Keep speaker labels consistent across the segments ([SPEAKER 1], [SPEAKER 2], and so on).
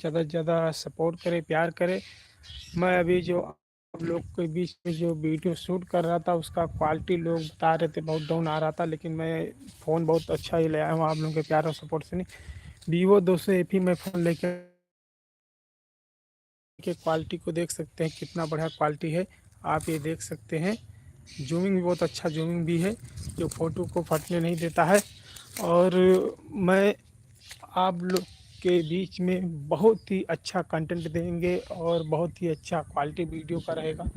[SPEAKER 1] ज़्यादा से ज़्यादा सपोर्ट करें, प्यार करें। मैं अभी जो आप लोग के बीच में जो वीडियो शूट कर रहा था उसका क्वालिटी लोग बता रहे थे बहुत डाउन आ रहा था, लेकिन मैं फ़ोन बहुत अच्छा ही ले आया हूँ आप लोगों के प्यार और सपोर्ट से। नहीं, वीवो 200 एफी मैं फ़ोन लेके के क्वालिटी को देख सकते हैं कितना बढ़िया क्वालिटी है। आप ये देख सकते हैं, जूमिंग भी बहुत अच्छा जूमिंग भी है, जो फ़ोटो को फटने नहीं देता है। और मैं आप लोग के बीच में बहुत ही अच्छा कंटेंट देंगे और बहुत ही अच्छा क्वालिटी वीडियो का रहेगा।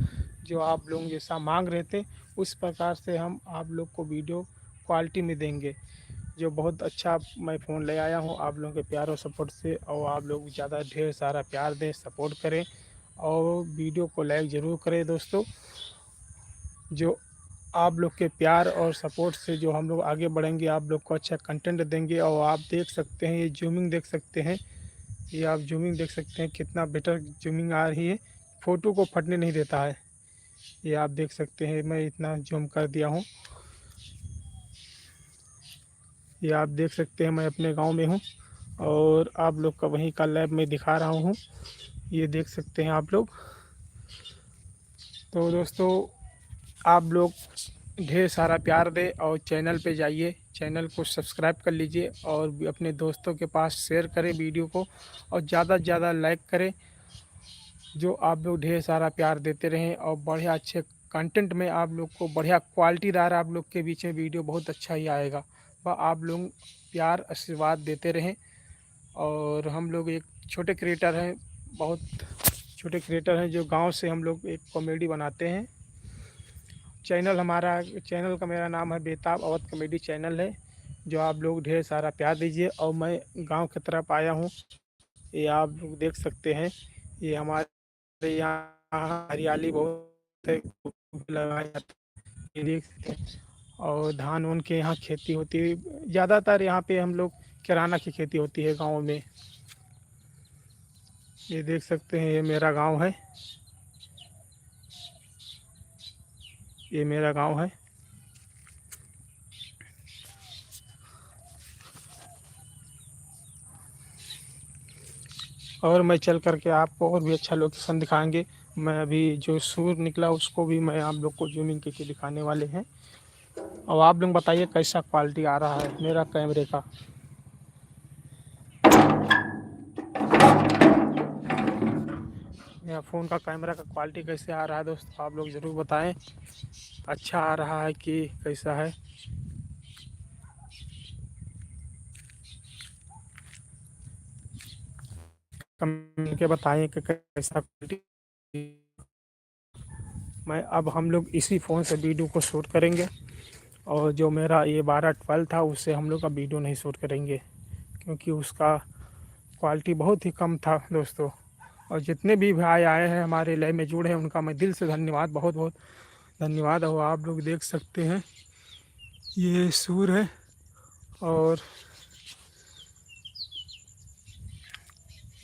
[SPEAKER 1] जो आप लोग जैसा मांग रहे थे उस प्रकार से हम आप लोग को वीडियो क्वालिटी में देंगे। जो बहुत अच्छा मैं फ़ोन ले आया हूँ आप लोगों के प्यार और सपोर्ट से। और आप लोग ज़्यादा ढेर सारा प्यार दें, सपोर्ट करें और वीडियो को लाइक ज़रूर करें दोस्तों। जो आप लोग के प्यार और सपोर्ट से जो हम लोग आगे बढ़ेंगे, आप लोग को अच्छा कंटेंट देंगे। और आप देख सकते हैं, ये जूमिंग देख सकते हैं, ये आप जूमिंग देख सकते हैं कितना बेटर जूमिंग आ रही है, फ़ोटो को फटने नहीं देता है। ये आप देख सकते हैं, मैं इतना जूम कर दिया हूँ। ये आप देख सकते हैं, मैं अपने गांव में हूँ और आप लोग का वहीं का लैब में दिखा रहा हूँ। ये देख सकते हैं आप लोग। तो दोस्तों, आप लोग ढेर सारा प्यार दें और चैनल पे जाइए, चैनल को सब्सक्राइब कर लीजिए और भी अपने दोस्तों के पास शेयर करें वीडियो को और ज़्यादा से ज़्यादा लाइक करें। जो आप लोग ढेर सारा प्यार देते रहें और बढ़िया अच्छे कंटेंट में आप लोग को बढ़िया क्वालिटीदार आप लोग के बीच में वीडियो बहुत अच्छा ही आएगा। वह आप लोग प्यार आशीर्वाद देते रहें। और हम लोग एक छोटे क्रिएटर हैं, बहुत छोटे क्रिएटर हैं, जो गांव से हम लोग एक कॉमेडी बनाते हैं। चैनल का मेरा नाम है बेताब अवध कॉमेडी चैनल है। जो आप लोग ढेर सारा प्यार दीजिए। और मैं गांव की तरफ आया हूँ, ये आप लोग देख सकते हैं। ये हमारे यहाँ हरियाली बहुत है, लगाया जाता है, ये देख सकते हैं। और धान उन के यहाँ खेती होती है ज़्यादातर, यहाँ पे हम लोग किराना की खेती होती है गाँव में। ये देख सकते हैं, ये मेरा गांव है, ये मेरा गांव है। और मैं चल करके आपको और भी अच्छा लोकेशन दिखाएंगे। मैं अभी जो सूर निकला उसको भी मैं आप लोग को जूमिंग करके दिखाने वाले हैं। और आप लोग बताइए कैसा क्वालिटी आ रहा है मेरा कैमरे का। मेरा फ़ोन का कैमरा का क्वालिटी कैसे आ रहा है दोस्तों, आप लोग ज़रूर बताएं। अच्छा आ रहा है कि कैसा है। कमेंट के बताएं कि कैसा क्वालिटी। मैं अब हम लोग इसी फ़ोन से वीडियो को शूट करेंगे। और जो मेरा ये 12-12 था उससे हम लोग का वीडियो नहीं शूट करेंगे, क्योंकि उसका क्वालिटी बहुत ही कम था दोस्तों। और जितने भी भाई आए हैं हमारे लाइव में जुड़े हैं उनका मैं दिल से धन्यवाद, बहुत बहुत धन्यवाद। और आप लोग देख सकते हैं, ये सूर है और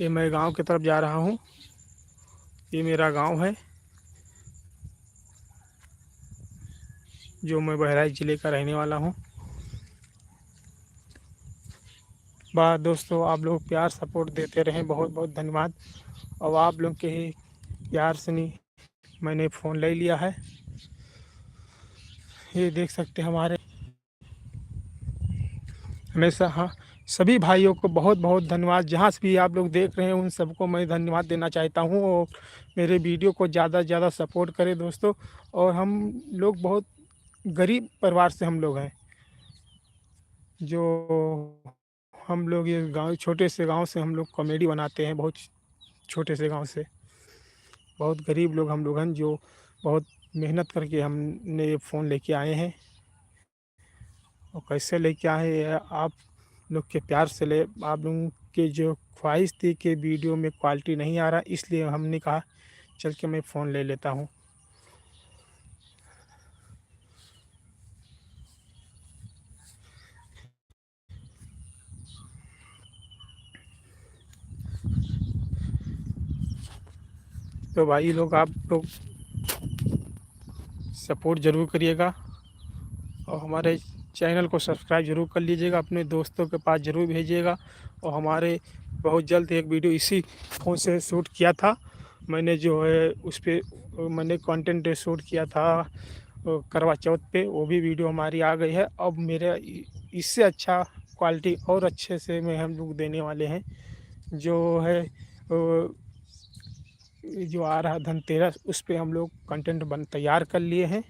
[SPEAKER 1] ये मैं गांव की तरफ जा रहा हूँ। ये मेरा गांव है, जो मैं बहराइच ज़िले का रहने वाला हूँ। बस दोस्तों, आप लोग प्यार सपोर्ट देते रहें, बहुत बहुत धन्यवाद। और आप लोग के ही प्यार से नहीं मैंने फ़ोन ले लिया है। ये देख सकते हैं हमारे हमेशा, हाँ, सभी भाइयों को बहुत बहुत धन्यवाद। जहाँ से भी आप लोग देख रहे हैं उन सबको मैं धन्यवाद देना चाहता हूँ। और मेरे वीडियो को ज़्यादा से ज़्यादा सपोर्ट करें दोस्तों। और हम लोग बहुत गरीब परिवार से हम लोग हैं, जो हम लोग ये गांव, छोटे से गांव से हम लोग कॉमेडी बनाते हैं। बहुत छोटे से गांव से बहुत गरीब लोग हम लोग हैं, जो बहुत मेहनत करके हमने ये फ़ोन लेके आए हैं। और कैसे लेके आए हैं, आप लोग के प्यार से ले। आप लोगों की जो ख्वाहिश थी कि वीडियो में क्वालिटी नहीं आ रहा, इसलिए हमने कहा चल के मैं फ़ोन ले लेता हूँ। तो भाई लोग, आप लोग सपोर्ट ज़रूर करिएगा और हमारे चैनल को सब्सक्राइब ज़रूर कर लीजिएगा, अपने दोस्तों के पास ज़रूर भेजिएगा। और हमारे बहुत जल्द एक वीडियो इसी फ़ोन से शूट किया था मैंने, जो है उस पर मैंने कंटेंट शूट किया था करवा चौथ पे, वो भी वीडियो हमारी आ गई है। अब मेरे इससे अच्छा क्वालिटी और अच्छे से में हम लोग देने वाले हैं, जो है जो आ रहा धनतेरस, उस पे हम लोग कंटेंट तैयार कर लिए हैं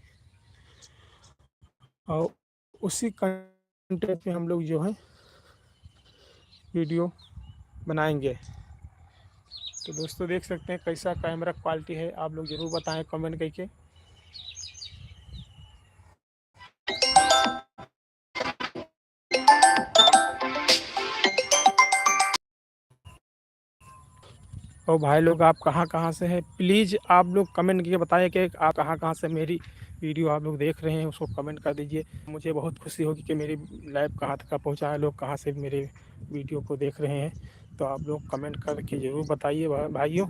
[SPEAKER 1] और उसी कंटेंट पे हम लोग जो है वीडियो बनाएंगे। तो दोस्तों देख सकते हैं कैसा कैमरा क्वालिटी है, आप लोग ज़रूर बताएं कमेंट करके। और भाई लोग आप कहाँ कहाँ से हैं, प्लीज़ आप लोग कमेंट करके बताइए कि आप कहाँ कहाँ से मेरी वीडियो आप लोग देख रहे हैं, उसको कमेंट कर दीजिए। मुझे बहुत खुशी होगी कि मेरी लाइव कहाँ तक पहुँचा है, लोग कहाँ से मेरे वीडियो को देख रहे हैं। तो आप लोग कमेंट करके ज़रूर बताइए भाइयों।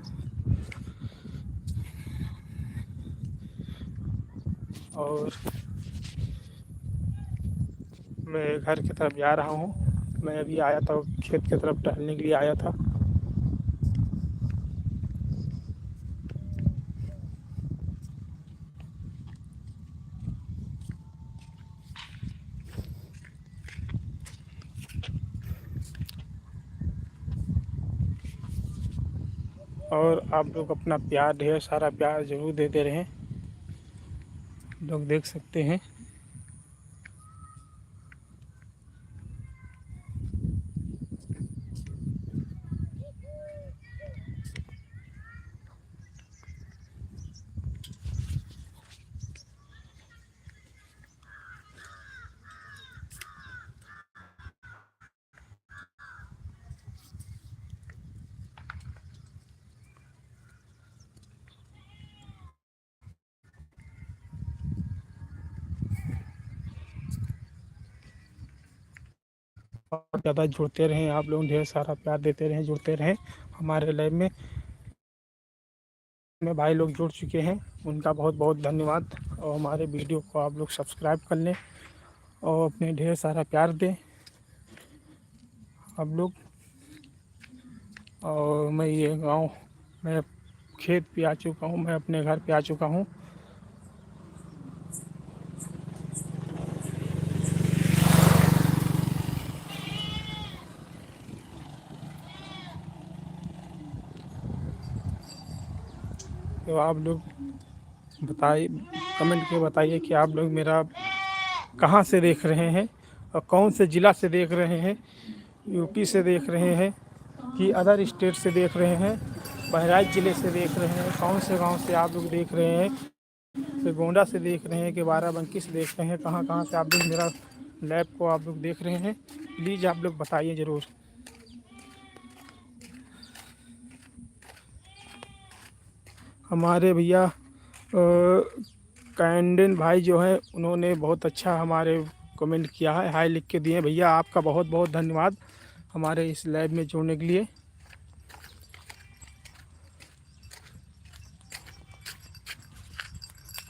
[SPEAKER 1] और मैं घर की तरफ जा रहा हूँ, मैं अभी आया था खेत की तरफ टहलने के लिए आया था। और आप लोग अपना प्यार, ढेर सारा प्यार ज़रूर देते रहें। लोग देख सकते हैं और ज़्यादा जुड़ते रहें, आप लोग ढेर सारा प्यार देते रहें, जुड़ते रहें हमारे लाइव में भाई लोग जुड़ चुके हैं, उनका बहुत बहुत धन्यवाद। और हमारे वीडियो को आप लोग सब्सक्राइब कर लें और अपने ढेर सारा प्यार दें आप लोग। और मैं ये गांव, मैं खेत पे आ चुका हूँ, मैं अपने घर पे आ चुका हूँ। तो आप लोग बताइए, कमेंट के बताइए कि आप लोग मेरा कहाँ से देख रहे हैं और कौन से ज़िला से देख रहे हैं, यूपी से देख रहे हैं कि अदर स्टेट से देख रहे हैं, बहराइच ज़िले से देख रहे हैं, कौन से गांव से आप लोग देख रहे हैं, कि गोंडा से देख रहे हैं कि बाराबंकी से देख रहे हैं, कहाँ कहाँ से आप लोग मेरा लाइव को आप लोग देख रहे हैं, प्लीज़ आप लोग बताइए ज़रूर। हमारे भैया कैंडन भाई जो है, उन्होंने बहुत अच्छा हमारे कमेंट किया है, हाय लिख के दिए। भैया आपका बहुत बहुत धन्यवाद हमारे इस लाइव में जुड़ने के लिए।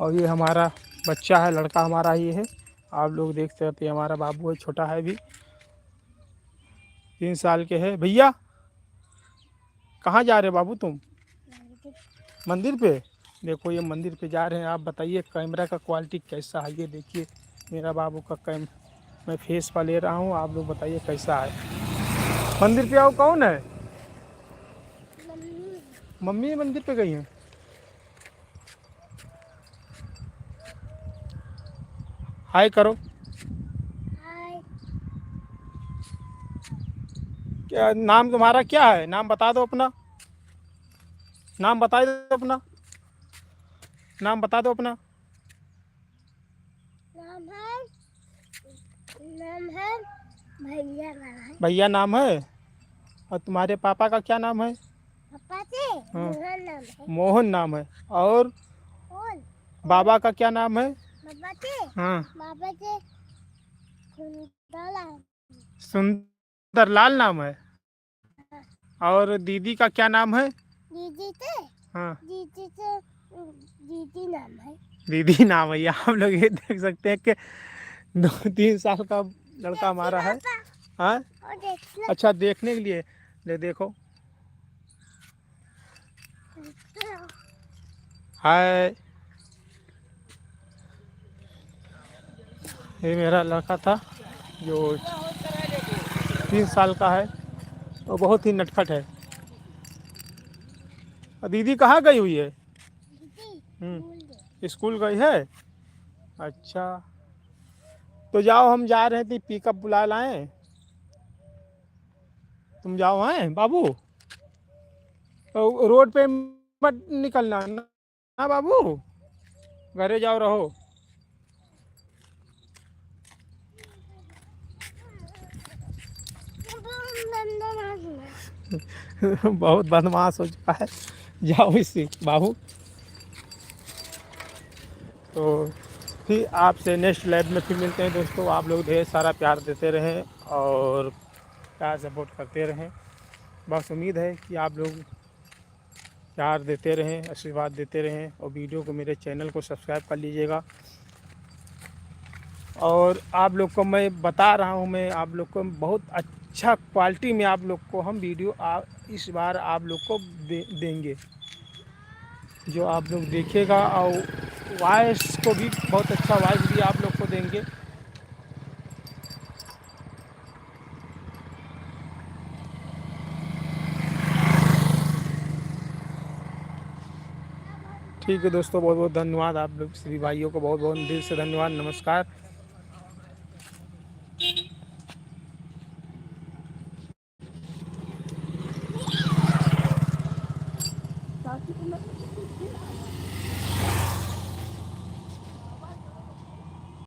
[SPEAKER 1] और ये हमारा बच्चा है, लड़का हमारा ही है, आप लोग देख सकते हैं, हमारा बाबू है, छोटा है भी, 3 साल के है। भैया कहाँ जा रहे बाबू तुम? मंदिर पे। देखो ये मंदिर पे जा रहे हैं। आप बताइए कैमरा का क्वालिटी कैसा है, ये देखिए मेरा बाबू का मैं फेस पर ले रहा हूँ, आप लोग बताइए कैसा है। मंदिर पे आओ, कौन है? मम्मी मंदिर पे गई हैं। हाय करो। हाय। क्या नाम तुम्हारा, क्या है नाम, बता दो अपना नाम, बता दो अपना नाम, बता दो अपना नाम है भैया। नाम है भैया, नाम है। और तुम्हारे पापा का क्या नाम है? पापा से हाँ। मोहन नाम है। मोहन नाम है। और बाबा का क्या नाम है? बाबा से हाँ, बाबा से सुंदर लाल नाम है। और दीदी का क्या नाम है? दीदी से हाँ, दीदी से दीदी नाम है। दीदी नाम है। आप लोग ये देख सकते हैं कि 2-3 साल का लड़का हमारा है। हाँ अच्छा, देखने के लिए ले देखो। हाय, ये मेरा लड़का था जो 3 साल का है और बहुत ही नटखट है। और दीदी कहाँ गई हुई है? स्कूल गई है। अच्छा, तो जाओ, हम जा रहे थे, पिकअप बुला लाएं। तुम जाओ हैं बाबू, तो रोड पे मत निकलना ना बाबू, घरे जाओ रहो। बहुत बदमाश हो चुका है। जाओ इसी बाबू। तो फिर आपसे नेक्स्ट लाइव में फिर मिलते हैं दोस्तों। आप लोग ढेर सारा प्यार देते रहें और प्यार सपोर्ट करते रहें। बस उम्मीद है कि आप लोग प्यार देते रहें, आशीर्वाद देते रहें और वीडियो को, मेरे चैनल को सब्सक्राइब कर लीजिएगा। और आप लोग को मैं बता रहा हूँ, मैं आप लोग को बहुत अच्छा क्वालिटी में आप लोग को हम वीडियो इस बार आप लोग को देंगे, जो आप लोग देखिएगा। और वॉइस को भी बहुत अच्छा वॉइस भी आप लोग को देंगे। ठीक है दोस्तों, बहुत बहुत धन्यवाद। आप लोग सभी भाइयों को बहुत बहुत दिल से धन्यवाद। नमस्कार।